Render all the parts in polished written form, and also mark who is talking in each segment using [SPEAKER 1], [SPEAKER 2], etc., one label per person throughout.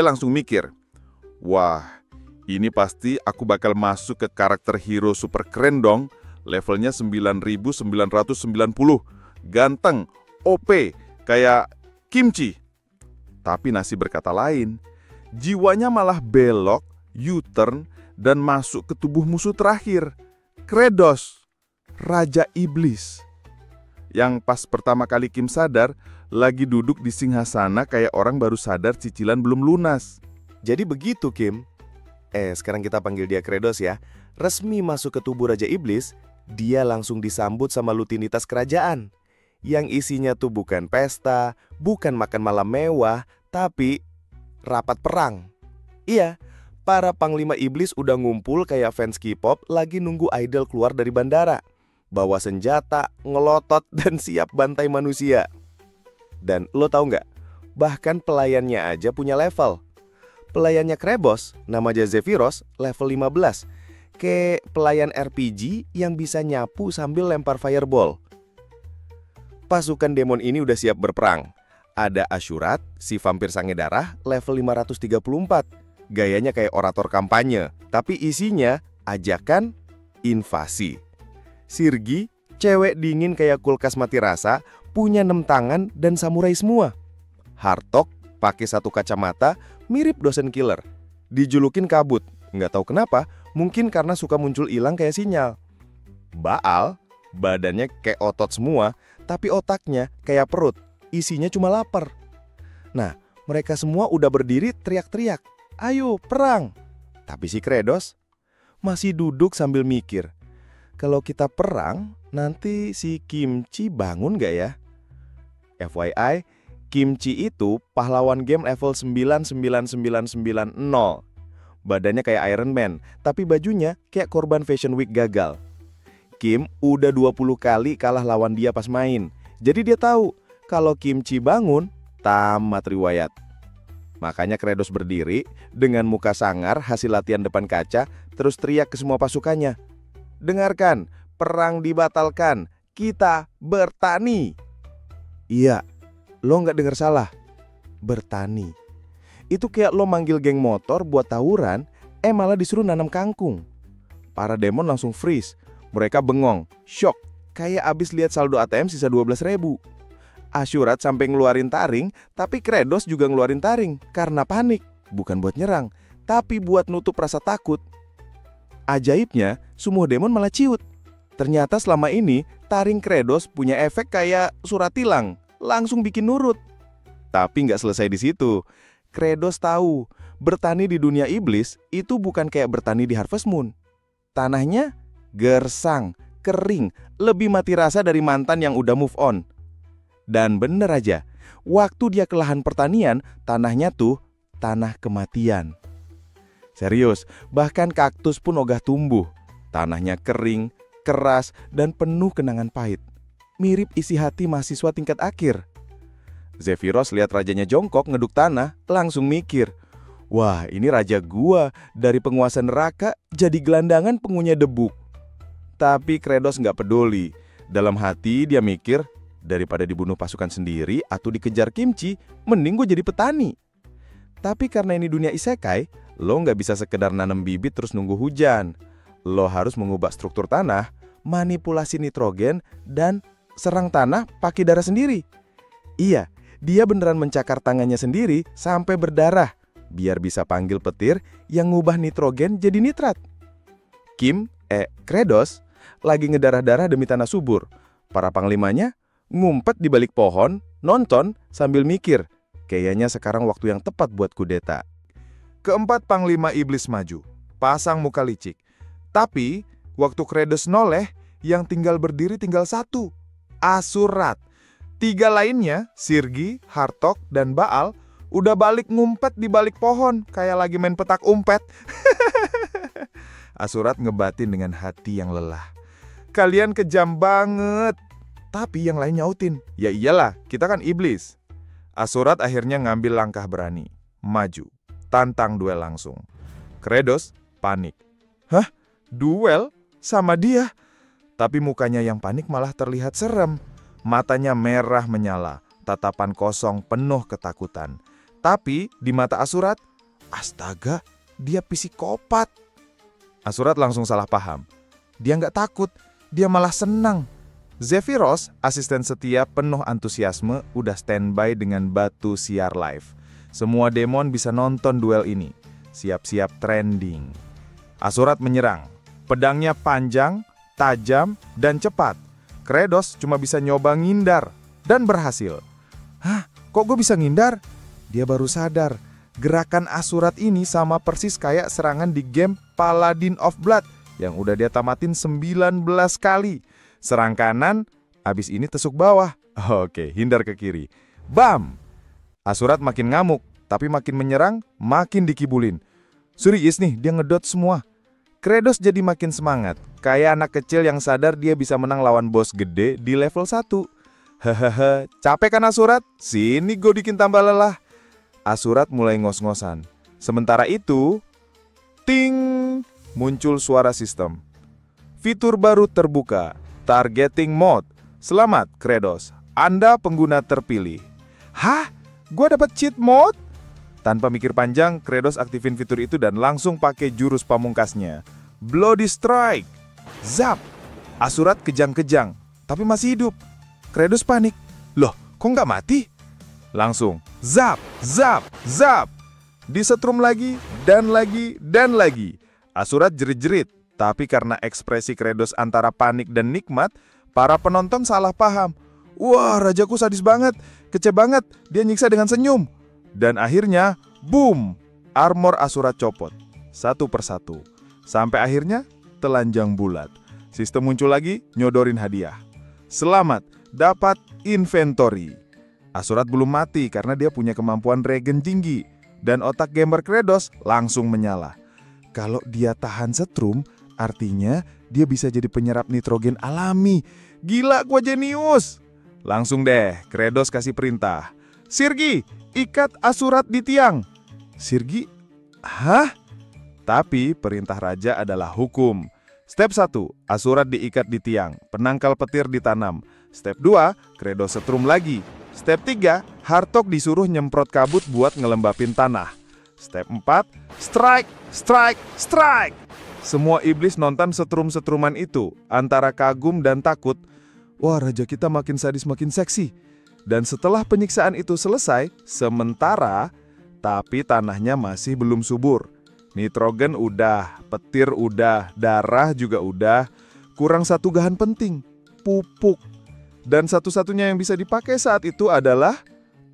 [SPEAKER 1] Dia langsung mikir, wah, ini pasti aku bakal masuk ke karakter hero super keren dong. Levelnya 9990. Ganteng, OP, kayak Kimchi. Tapi nasib berkata lain. Jiwanya malah belok, U-turn, dan masuk ke tubuh musuh terakhir, Kratos, Raja Iblis. Yang pas pertama kali Kim sadar, lagi duduk di singgasana kayak orang baru sadar cicilan belum lunas.
[SPEAKER 2] Jadi begitu, Kim. Sekarang kita panggil dia Kratos ya. Resmi masuk ke tubuh Raja Iblis, dia langsung disambut sama rutinitas kerajaan. Yang isinya tuh bukan pesta, bukan makan malam mewah, tapi rapat perang. Iya, para panglima iblis udah ngumpul kayak fans K-pop lagi nunggu idol keluar dari bandara. Bawa senjata, ngelotot, dan siap bantai manusia. Dan lo tahu nggak? Bahkan pelayannya aja punya level. Pelayannya Kratos, namanya Zephyros, level 15. Kayak pelayan RPG yang bisa nyapu sambil lempar fireball. Pasukan demon ini udah siap berperang. Ada Ashurat, si vampir sange darah, level 534. Gayanya kayak orator kampanye, tapi isinya ajakan invasi. Sirgi, cewek dingin kayak kulkas mati rasa, punya 6 tangan dan samurai semua. Hartok, pakai 1 kacamata, mirip dosen killer. Dijulukin kabut, nggak tahu kenapa, mungkin karena suka muncul hilang kayak sinyal. Baal, badannya kayak otot semua, tapi otaknya kayak perut, isinya cuma lapar. Nah, mereka semua udah berdiri teriak-teriak, ayo perang. Tapi si Kratos masih duduk sambil mikir, kalau kita perang, nanti si Kimchi bangun gak ya? FYI, Kimchi itu pahlawan game level 99990. Badannya kayak Iron Man, tapi bajunya kayak korban Fashion Week gagal. Kim udah 20 kali kalah lawan dia pas main. Jadi dia tahu, kalau Kimchi bangun, tamat riwayat. Makanya Kratos berdiri dengan muka sangar hasil latihan depan kaca, terus teriak ke semua pasukannya. Dengarkan, perang dibatalkan, kita bertani. Iya, lo nggak dengar salah, bertani. Itu kayak lo manggil geng motor buat tawuran, malah disuruh nanam kangkung. Para demon langsung freeze, mereka bengong, shock, kayak abis lihat saldo ATM sisa 12.000. Ashurat sampai ngeluarin taring, tapi Kratos juga ngeluarin taring karena panik. Bukan buat nyerang, tapi buat nutup rasa takut.
[SPEAKER 1] Ajaibnya, semua demon malah ciut. Ternyata selama ini, taring Kratos punya efek kayak surat tilang, langsung bikin nurut. Tapi nggak selesai di situ. Kratos tahu, bertani di dunia iblis itu bukan kayak bertani di Harvest Moon. Tanahnya gersang, kering, lebih mati rasa dari mantan yang udah move on. Dan bener aja, waktu dia ke lahan pertanian, tanahnya tuh tanah kematian. Serius, bahkan kaktus pun ogah tumbuh. Tanahnya kering, keras, dan penuh kenangan pahit. Mirip isi hati mahasiswa tingkat akhir. Zephyros lihat rajanya jongkok ngeduk tanah, langsung mikir, wah, ini raja gua dari penguasa neraka jadi gelandangan pengunya debu. Tapi Kratos nggak peduli. Dalam hati dia mikir, daripada dibunuh pasukan sendiri atau dikejar Kimchi, mending gue jadi petani. Tapi karena ini dunia isekai, lo nggak bisa sekedar nanam bibit terus nunggu hujan. Lo harus mengubah struktur tanah, manipulasi nitrogen, dan serang tanah pakai darah sendiri. Iya, dia beneran mencakar tangannya sendiri sampai berdarah, biar bisa panggil petir yang ngubah nitrogen jadi nitrat. Kratos lagi ngedarah-darah demi tanah subur. Para panglimanya ngumpet di balik pohon, nonton sambil mikir, kayaknya sekarang waktu yang tepat buat kudeta.
[SPEAKER 3] Keempat panglima iblis maju, pasang muka licik. Tapi waktu Kratos noleh, yang tinggal berdiri tinggal satu, Asurat. 3 lainnya, Sirgi, Hartok, dan Baal, udah balik ngumpet di balik pohon, kayak lagi main petak umpet. Asurat ngebatin dengan hati yang lelah. Kalian kejam banget. Tapi yang lain nyautin, ya iyalah, kita kan iblis. Asurat akhirnya ngambil langkah berani, maju, tantang duel langsung. Kratos panik. Hah? Duel? Sama dia? Tapi mukanya yang panik malah terlihat serem. Matanya merah menyala, tatapan kosong penuh ketakutan. Tapi di mata Asurat, astaga, dia psikopat. Asurat langsung salah paham. Dia nggak takut, dia malah senang. Zephyros, asisten setia penuh antusiasme, udah standby dengan batu siar live. Semua demon bisa nonton duel ini. Siap-siap trending. Asurat menyerang. Pedangnya panjang, tajam, dan cepat. Kratos cuma bisa nyoba ngindar, dan berhasil. Hah, kok gue bisa ngindar? Dia baru sadar, gerakan Asurat ini sama persis kayak serangan di game Paladin of Blood, yang udah dia tamatin 19 kali. Serang kanan, abis ini tusuk bawah. Oke, hindar ke kiri. Bam! Asurat makin ngamuk, tapi makin menyerang, makin dikibulin. Serius nih, dia ngedot semua. Kratos jadi makin semangat, kayak anak kecil yang sadar dia bisa menang lawan bos gede di level 1. Hehehe, capek kan Asurat? Sini gue bikin tambah lelah. Asurat mulai ngos-ngosan. Sementara itu, ting! Muncul suara sistem. Fitur baru terbuka. Targeting mode. Selamat Kratos, Anda pengguna terpilih. Hah? Gua dapat cheat mode? Tanpa mikir panjang, Kratos aktifin fitur itu dan langsung pakai jurus pamungkasnya, Bloody Strike. Zap! Asurat kejang-kejang, tapi masih hidup. Kratos panik. Loh, kok nggak mati? Langsung, zap, zap, zap. Disetrum lagi, dan lagi, dan lagi. Asurat jerit-jerit. Tapi karena ekspresi Kratos antara panik dan nikmat, para penonton salah paham. Wah, rajaku sadis banget, kece banget, dia nyiksa dengan senyum. Dan akhirnya, boom, armor Asurat copot, satu persatu. Sampai akhirnya, telanjang bulat. Sistem muncul lagi, nyodorin hadiah. Selamat, dapat inventory. Asurat belum mati karena dia punya kemampuan regen tinggi. Dan otak gamer Kratos langsung menyala. Kalau dia tahan setrum, artinya dia bisa jadi penyerap nitrogen alami. Gila, gua jenius. Langsung deh, Kratos kasih perintah. Sirgi, ikat Asurat di tiang. Sirgi, hah? Tapi perintah raja adalah hukum. Step 1, Asurat diikat di tiang, penangkal petir ditanam. Step 2, Kratos setrum lagi. Step 3, Hartok disuruh nyemprot kabut buat ngelembapin tanah. Step 4, strike, strike, strike. Semua iblis nonton setrum-setruman itu, antara kagum dan takut. Wah, raja kita makin sadis makin seksi. Dan setelah penyiksaan itu selesai, sementara, tapi tanahnya masih belum subur.
[SPEAKER 1] Nitrogen udah, petir udah, darah juga udah. Kurang satu bahan penting, pupuk. Dan satu-satunya yang bisa dipakai saat itu adalah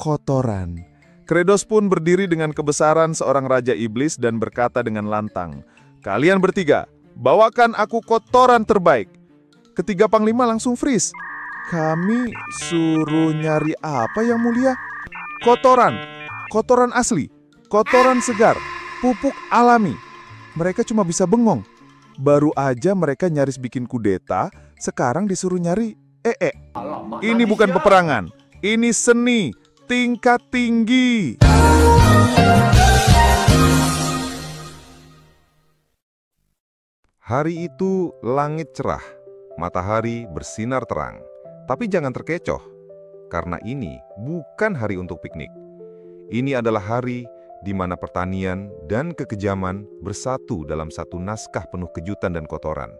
[SPEAKER 1] kotoran. Kratos pun berdiri dengan kebesaran seorang raja iblis dan berkata dengan lantang, "Kalian bertiga, bawakan aku kotoran terbaik." Ketiga panglima langsung freeze. "Kami suruh nyari apa yang mulia?" "Kotoran, kotoran asli, kotoran segar, pupuk alami." Mereka cuma bisa bengong. Baru aja mereka nyaris bikin kudeta, sekarang disuruh nyari Ini bukan peperangan, ini seni tingkat tinggi.
[SPEAKER 4] Hari itu langit cerah, matahari bersinar terang. Tapi jangan terkecoh, karena ini bukan hari untuk piknik. Ini adalah hari di mana pertanian dan kekejaman bersatu dalam satu naskah penuh kejutan dan kotoran.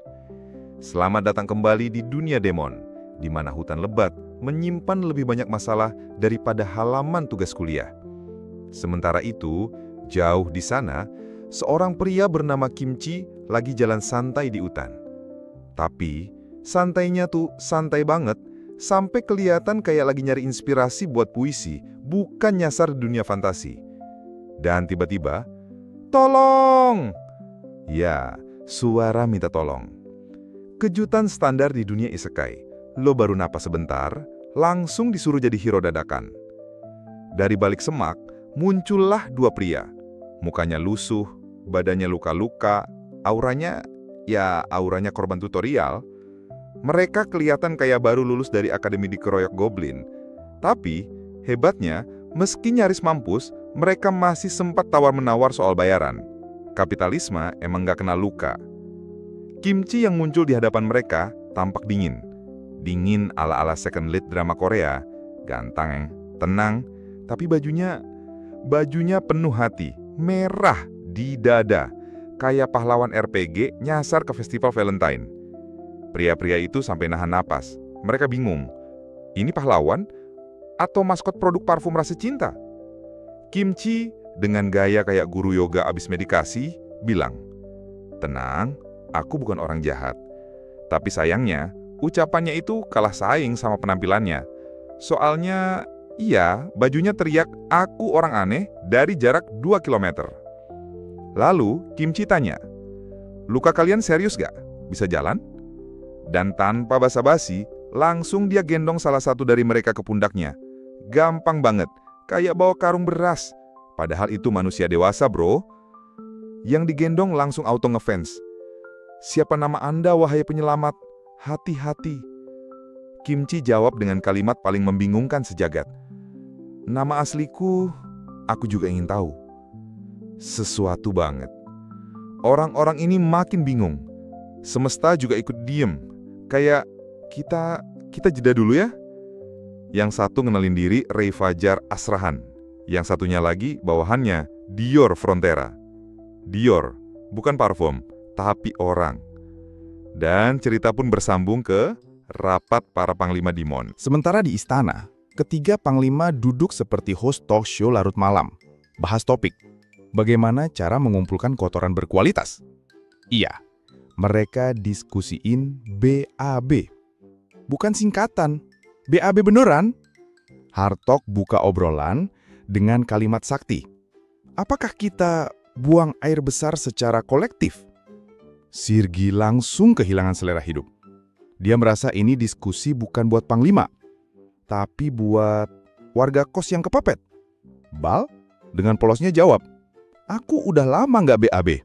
[SPEAKER 4] Selamat datang kembali di dunia Demon, di mana hutan lebat menyimpan lebih banyak masalah daripada halaman tugas kuliah. Sementara itu, jauh di sana, seorang pria bernama Kimchi lagi jalan santai di hutan. Tapi, santainya tuh santai banget, sampai kelihatan kayak lagi nyari inspirasi buat puisi, bukan nyasar dunia fantasi. Dan tiba-tiba, tolong! Ya, suara minta tolong. Kejutan standar di dunia isekai. Lo baru napas sebentar, langsung disuruh jadi hero dadakan. Dari balik semak, muncullah dua pria. Mukanya lusuh, badannya luka-luka, auranya korban tutorial. Mereka kelihatan kayak baru lulus dari akademi dikeroyok goblin. Tapi, hebatnya, meski nyaris mampus, mereka masih sempat tawar-menawar soal bayaran. Kapitalisme emang gak kenal luka. Kimchi yang muncul di hadapan mereka tampak dingin. Dingin ala-ala second lead drama Korea. Ganteng, tenang, tapi bajunya penuh hati, merah di dada. Kayak pahlawan RPG nyasar ke festival Valentine. Pria-pria itu sampai nahan napas. Mereka bingung. Ini pahlawan atau maskot produk parfum rasa cinta? Kimchi dengan gaya kayak guru yoga abis meditasi bilang, "Tenang, aku bukan orang jahat." Tapi sayangnya, ucapannya itu kalah saing sama penampilannya. Soalnya, iya, bajunya teriak, "Aku orang aneh," dari jarak 2 km. Lalu, Kimchi tanya, "Luka kalian serius gak? Bisa jalan?" Dan tanpa basa-basi, langsung dia gendong salah satu dari mereka ke pundaknya. Gampang banget, kayak bawa karung beras. Padahal itu manusia dewasa, bro. Yang digendong langsung auto ngefans. "Siapa nama Anda, wahai penyelamat? Hati-hati." Kimchi jawab dengan kalimat paling membingungkan sejagat. "Nama asliku, aku juga ingin tahu." Sesuatu banget. Orang-orang ini makin bingung. Semesta juga ikut diem. Kayak, kita jeda dulu ya. Yang satu ngenalin diri Ray Fajar Asrahan. Yang satunya lagi bawahannya Dior Frontera. Dior, bukan parfum, tapi orang. Dan cerita pun bersambung ke rapat para panglima Demon.
[SPEAKER 3] Sementara di istana, ketiga panglima duduk seperti host talk show larut malam. Bahas topik, bagaimana cara mengumpulkan kotoran berkualitas. Iya, mereka diskusiin BAB. Bukan singkatan, BAB beneran. Hartok buka obrolan dengan kalimat sakti. Apakah kita buang air besar secara kolektif? Sirgi langsung kehilangan selera hidup. Dia merasa ini diskusi bukan buat panglima, tapi buat warga kos yang kepepet. Bal dengan polosnya jawab, "Aku udah lama nggak BAB."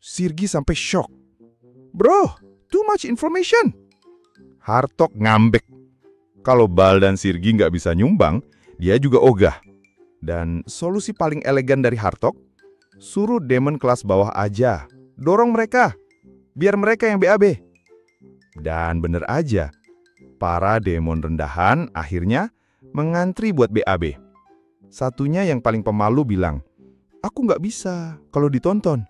[SPEAKER 3] Sirgi sampai shock. "Bro, too much information." Hartok ngambek. Kalau Bal dan Sirgi nggak bisa nyumbang, dia juga ogah. Dan solusi paling elegan dari Hartok, suruh Demon kelas bawah aja. Dorong mereka, biar mereka yang BAB. Dan bener aja, para Demon rendahan akhirnya mengantri buat BAB. Satunya yang paling pemalu bilang, "Aku nggak bisa kalau ditonton."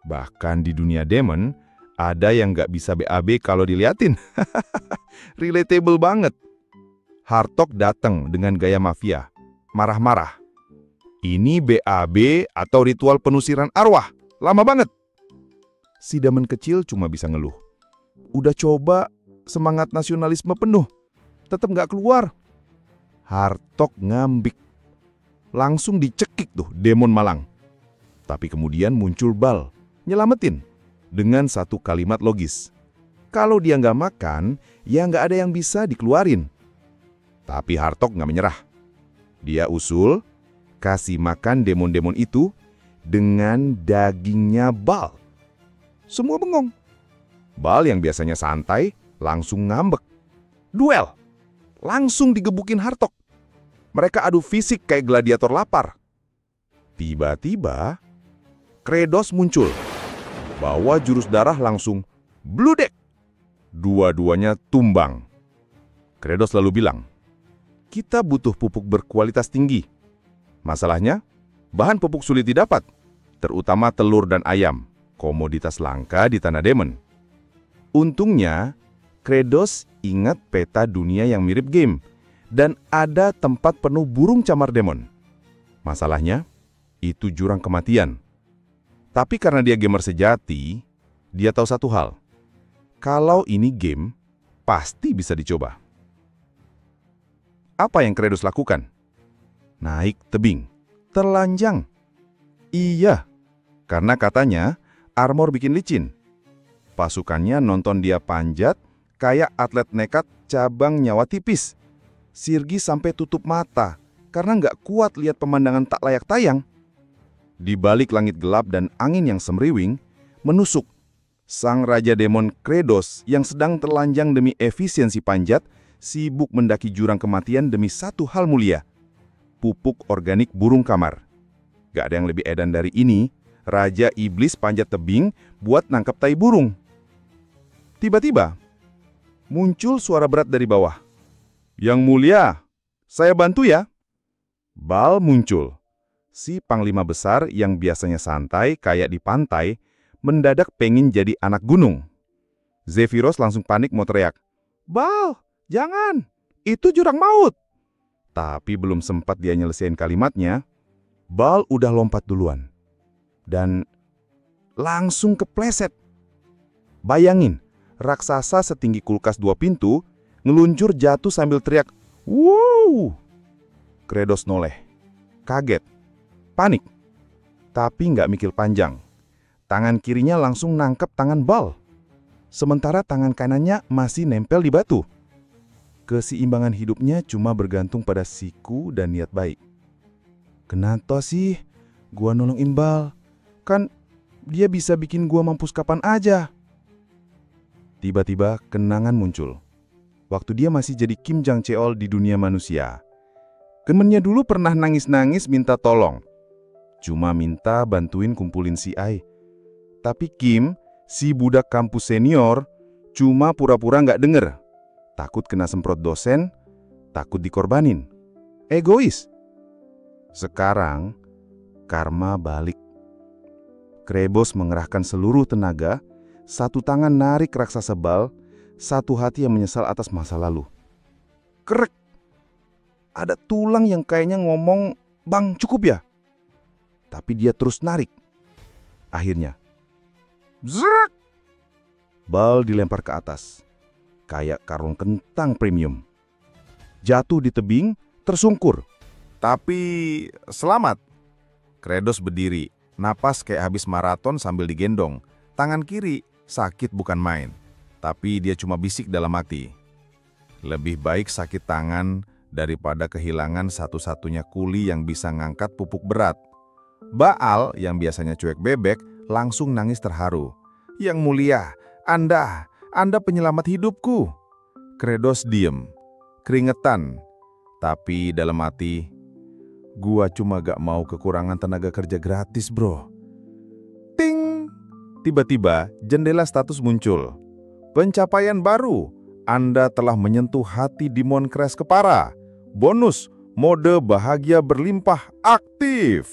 [SPEAKER 3] Bahkan di dunia Demon, ada yang nggak bisa BAB kalau diliatin. Relatable banget. Hartok datang dengan gaya mafia, marah-marah. "Ini BAB atau ritual penusiran arwah?"
[SPEAKER 1] lama banget. Si Damon kecil cuma bisa ngeluh. Udah coba semangat nasionalisme penuh, tetap nggak keluar. Hartog ngambik. Langsung dicekik tuh Demon malang. Tapi kemudian muncul Bal, nyelamatin dengan satu kalimat logis. Kalau dia nggak makan, ya nggak ada yang bisa dikeluarin. Tapi Hartog nggak menyerah. Dia usul, kasih makan demon-demon itu dengan dagingnya Bal. Semua bengong. Bal yang biasanya santai langsung ngambek. Duel. Langsung digebukin Hartog. Mereka adu fisik kayak gladiator lapar. Tiba-tiba, Kratos muncul. Bawa jurus darah langsung bludek. Dua-duanya tumbang. Kratos lalu bilang, kita butuh pupuk berkualitas tinggi. Masalahnya, bahan pupuk sulit didapat, terutama telur dan ayam, komoditas langka di tanah Demon. Untungnya, Kratos ingat peta dunia yang mirip game, dan ada tempat penuh burung camar Demon. Masalahnya, itu jurang kematian. Tapi karena dia gamer sejati, dia tahu satu hal. Kalau ini game, pasti bisa dicoba. Apa yang Kratos lakukan? Naik tebing, telanjang. Iya, karena katanya armor bikin licin. Pasukannya nonton dia panjat kayak atlet nekat cabang nyawa tipis. Sirgi sampai tutup mata karena nggak kuat lihat pemandangan tak layak tayang. Di balik langit gelap dan angin yang semriwing, menusuk sang Raja Demon Kratos yang sedang telanjang demi efisiensi panjat, sibuk mendaki jurang kematian demi satu hal mulia, pupuk organik burung kamar. Gak ada yang lebih edan dari ini, Raja Iblis panjat tebing buat nangkep tai burung. Tiba-tiba, muncul suara berat dari bawah. Yang mulia, saya bantu ya. Bal muncul. Si panglima besar yang biasanya santai kayak di pantai, mendadak pengen jadi anak gunung. Zephyros langsung panik mau teriak, Bal! Jangan, itu jurang maut. Tapi belum sempat dia nyelesain kalimatnya, Bal udah lompat duluan. Dan langsung kepleset. Bayangin, raksasa setinggi kulkas 2 pintu, ngeluncur jatuh sambil teriak, "Wow!" Kratos noleh, kaget, panik. Tapi nggak mikir panjang. Tangan kirinya langsung nangkep tangan Bal. Sementara tangan kanannya masih nempel di batu. Keseimbangan hidupnya cuma bergantung pada siku dan niat baik. Kenapa sih gua nolongin Bal? Kan dia bisa bikin gua mampus kapan aja. Tiba-tiba kenangan muncul. Waktu dia masih jadi Kim Jang Cheol di dunia manusia. Temennya dulu pernah nangis-nangis minta tolong. Cuma minta bantuin kumpulin CI. Tapi Kim, si budak kampus senior, cuma pura-pura nggak denger. Takut kena semprot dosen, takut dikorbanin. Egois. Sekarang, karma balik. Kratos mengerahkan seluruh tenaga, satu tangan narik raksasa Bal, satu hati yang menyesal atas masa lalu. Krek! Ada tulang yang kayaknya ngomong, "Bang, cukup ya?" Tapi dia terus narik. Akhirnya, zrak! Bal dilempar ke atas. Kayak karung kentang premium. Jatuh di tebing, tersungkur. Tapi selamat. Kratos berdiri, napas kayak habis maraton sambil digendong. Tangan kiri sakit bukan main. Tapi dia cuma bisik dalam hati. Lebih baik sakit tangan daripada kehilangan satu-satunya kuli yang bisa ngangkat pupuk berat. Baal yang biasanya cuek bebek langsung nangis terharu. Yang mulia, Anda penyelamat hidupku. Kratos diem, keringetan. Tapi dalam hati, gua cuma gak mau kekurangan tenaga kerja gratis, bro. Ting! Tiba-tiba jendela status muncul. Pencapaian baru. Anda telah menyentuh hati Demon Crash Kepara. Bonus, mode bahagia berlimpah aktif.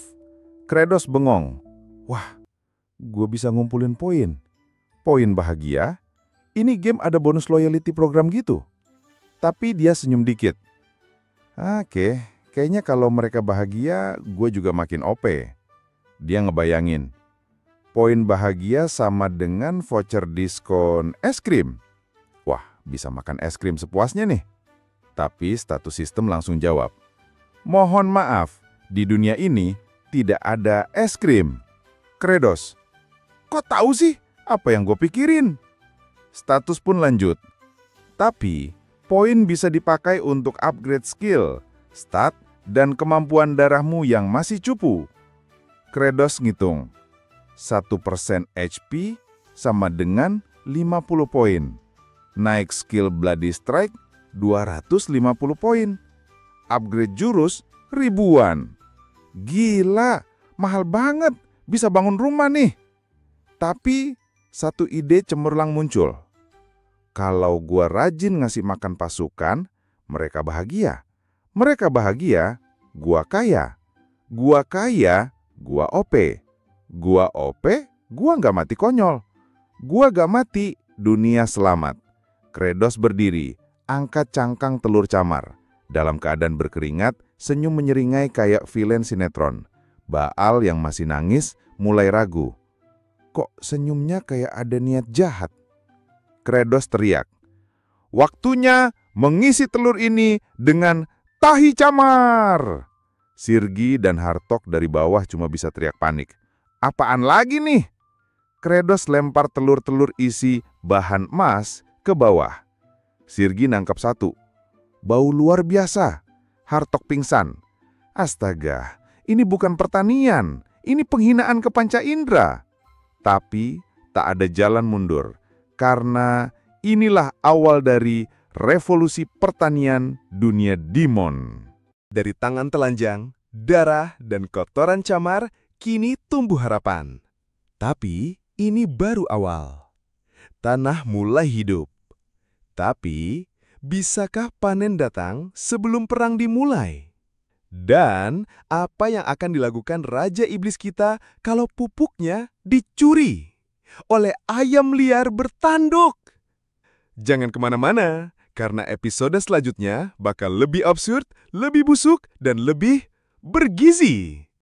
[SPEAKER 1] Kratos bengong. Wah, gua bisa ngumpulin poin. Poin bahagia? Ini game ada bonus loyalty program gitu. Tapi dia senyum dikit. Oke, kayaknya kalau mereka bahagia, gue juga makin OP. Dia ngebayangin.
[SPEAKER 3] Poin bahagia sama dengan voucher diskon es krim. Wah, bisa makan es krim sepuasnya nih. Tapi status sistem langsung jawab, mohon maaf, di dunia ini tidak ada es krim. Kratos, kok tahu sih apa yang gue pikirin? Status pun lanjut. Tapi, poin bisa dipakai untuk upgrade skill, stat, dan kemampuan darahmu yang masih cupu. Kratos ngitung. 1% HP sama dengan 50 poin. Naik skill Bloody Strike 250 poin. Upgrade jurus ribuan. Gila, mahal banget. Bisa bangun rumah nih. Tapi satu ide cemerlang muncul. Kalau gua rajin ngasih makan pasukan, mereka bahagia. Mereka bahagia, gua kaya. Gua kaya, gua OP. Gua OP, gua nggak mati konyol. Gua nggak mati, dunia selamat. Kratos berdiri, angkat cangkang telur camar. Dalam keadaan berkeringat, senyum menyeringai kayak villain sinetron. Baal yang masih nangis mulai ragu. Kok senyumnya kayak ada niat jahat? Kratos teriak, waktunya mengisi telur ini dengan tahi camar. Sirgi dan Hartok dari bawah cuma bisa teriak panik. Apaan lagi nih? Kratos lempar telur-telur isi bahan emas ke bawah. Sirgi nangkap satu. Bau luar biasa. Hartok pingsan. Astaga, ini bukan pertanian. Ini penghinaan ke panca indera. Tapi tak ada jalan mundur. Karena inilah awal dari revolusi pertanian dunia Demon.
[SPEAKER 2] Dari tangan telanjang, darah, dan kotoran camar, kini tumbuh harapan. Tapi ini baru awal. Tanah mulai hidup. Tapi, bisakah panen datang sebelum perang dimulai? Dan apa yang akan dilakukan Raja Iblis kita kalau pupuknya dicuri oleh ayam liar bertanduk? Jangan kemana-mana, karena episode selanjutnya bakal lebih absurd, lebih busuk, dan lebih bergizi.